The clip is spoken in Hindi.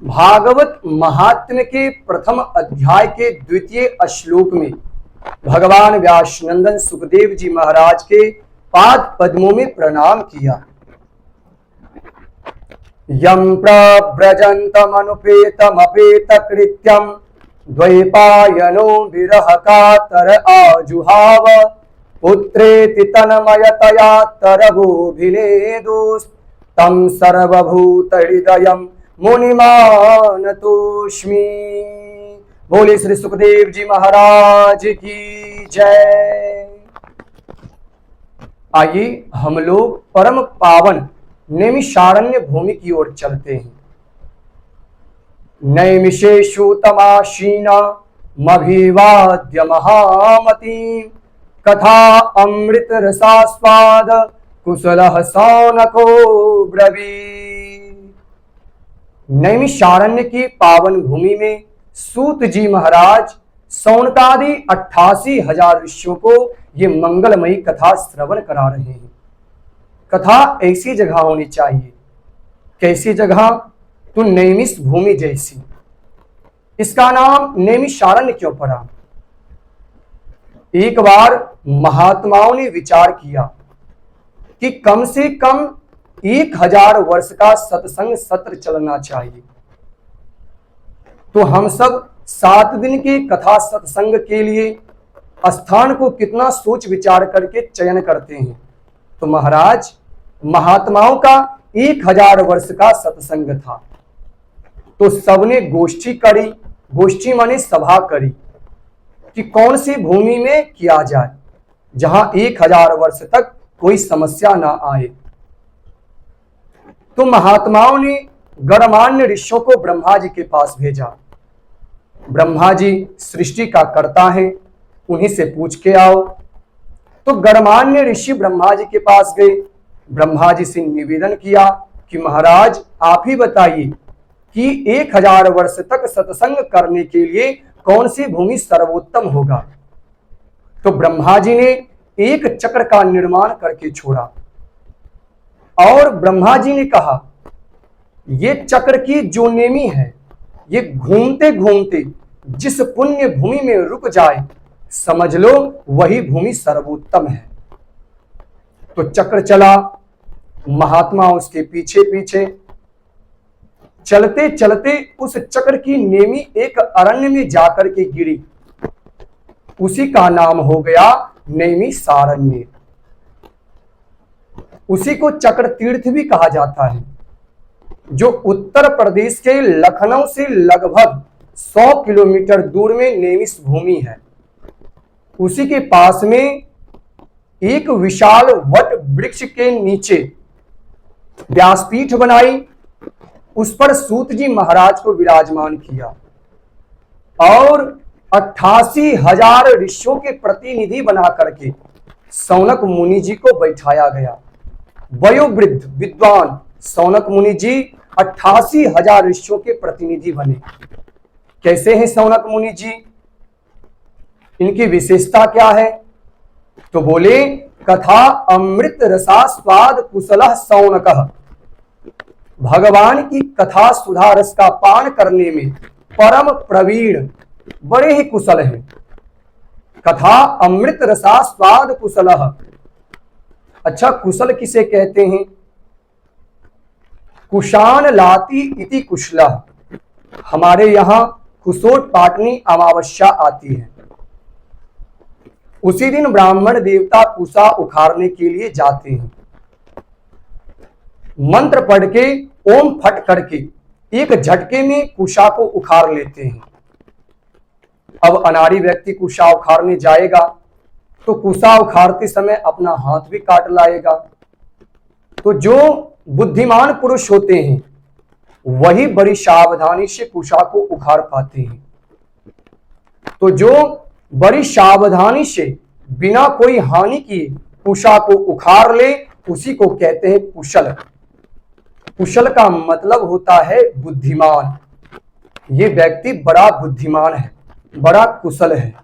भागवत महात्म्य के प्रथम अध्याय के द्वितीय श्लोक में भगवान व्यासनंदन सुखदेव जी महाराज के पाद पद्मों में प्रणाम किया। यं प्रव्रजन्तमनुपेतमपेत कृत्यं द्वैपायनो विरह कातर आजुहाव पुत्रेति तन्मयतया तरवोऽभिनेदुस्तं सर्वभूतहृदयं मुनिमानतोऽस्मि। बोले श्री सुखदेव जी महाराज की जय। आइए हम लोग परम पावन नैमिषारण्य भूमि की ओर चलते हैं। नैमिषेषु तमाशीना मभिवाद्य महामती कथा अमृत रसास्वाद कुशलः सौनको ब्रवीत्। नैमिषारण्य की पावन भूमि में सूत जी महाराज सौनकादि 88,000 ऋषियों को ये मंगलमयी कथा श्रवण करा रहे हैं। कथा ऐसी जगह होनी चाहिए। कैसी जगह? तो नैमिष भूमि जैसी। इसका नाम नैमिषारण्य क्यों पड़ा? एक बार महात्माओं ने विचार किया कि कम से कम 1000 वर्ष का सत्संग सत्र चलना चाहिए। तो हम सब 7 दिन के कथा सत्संग के लिए स्थान को कितना सोच विचार करके चयन करते हैं। तो महाराज महात्माओं का 1000 वर्ष का सत्संग था। तो सबने गोष्ठी करी। गोष्ठी माने सभा करी कि कौन सी भूमि में किया जाए जहां 1000 वर्ष तक कोई समस्या ना आए। तो महात्माओं ने गणमान्य ऋषियों को ब्रह्मा जी के पास भेजा। ब्रह्मा जी सृष्टि का कर्ता है, उन्हीं से पूछ के आओ। तो गणमान्य ऋषि ब्रह्मा जी के पास गए। ब्रह्मा जी से निवेदन किया कि महाराज आप ही बताइए कि 1000 वर्ष तक सत्संग करने के लिए कौन सी भूमि सर्वोत्तम होगा। तो ब्रह्मा जी ने एक चक्र का निर्माण करके छोड़ा और ब्रह्मा जी ने कहा ये चक्र की जो नेमी है ये घूमते घूमते जिस पुण्य भूमि में रुक जाए समझ लो वही भूमि सर्वोत्तम है। तो चक्र चला, महात्मा उसके पीछे पीछे चलते चलते उस चक्र की नेमी एक अरण्य में जाकर के गिरी। उसी का नाम हो गया नैमिषारण्य। उसी को चक्र तीर्थ भी कहा जाता है, जो उत्तर प्रदेश के लखनऊ से लगभग 100 किलोमीटर दूर में नैमिष भूमि है। उसी के पास में एक विशाल वट वृक्ष के नीचे व्यासपीठ बनाई, उस पर सूत जी महाराज को विराजमान किया और 88,000 ऋषियों के प्रतिनिधि बना करके सौनक मुनि जी को बैठाया गया। वयोवृद्ध विद्वान सौनक मुनि जी 88,000 ऋषियों के प्रतिनिधि बने। कैसे हैं सौनक मुनि जी? इनकी विशेषता क्या है? तो बोले कथा अमृत रसास्वाद कुशलः सौनकः। भगवान की कथा सुधा रस का पान करने में परम प्रवीण, बड़े ही कुशल हैं। कथा अमृत रसास्वाद कुशलः। अच्छा, कुशल किसे कहते हैं? कुशान लाती इति कुशलः। हमारे यहां कुशोट पाटनी अमावस्या आती है। उसी दिन ब्राह्मण देवता कुशा उखाड़ने के लिए जाते हैं। मंत्र पढ़ के ओम फट करके एक झटके में कुशा को उखाड़ लेते हैं। अब अनाड़ी व्यक्ति कुशा उखाड़ने जाएगा तो कुशा उखाड़ते समय अपना हाथ भी काट लाएगा। तो जो बुद्धिमान पुरुष होते हैं वही बड़ी सावधानी से कुशा को उखाड़ पाते हैं। तो जो बड़ी सावधानी से बिना कोई हानि किए कुशा को उखाड़ ले उसी को कहते हैं कुशल। कुशल का मतलब होता है बुद्धिमान। ये व्यक्ति बड़ा बुद्धिमान है, बड़ा कुशल है।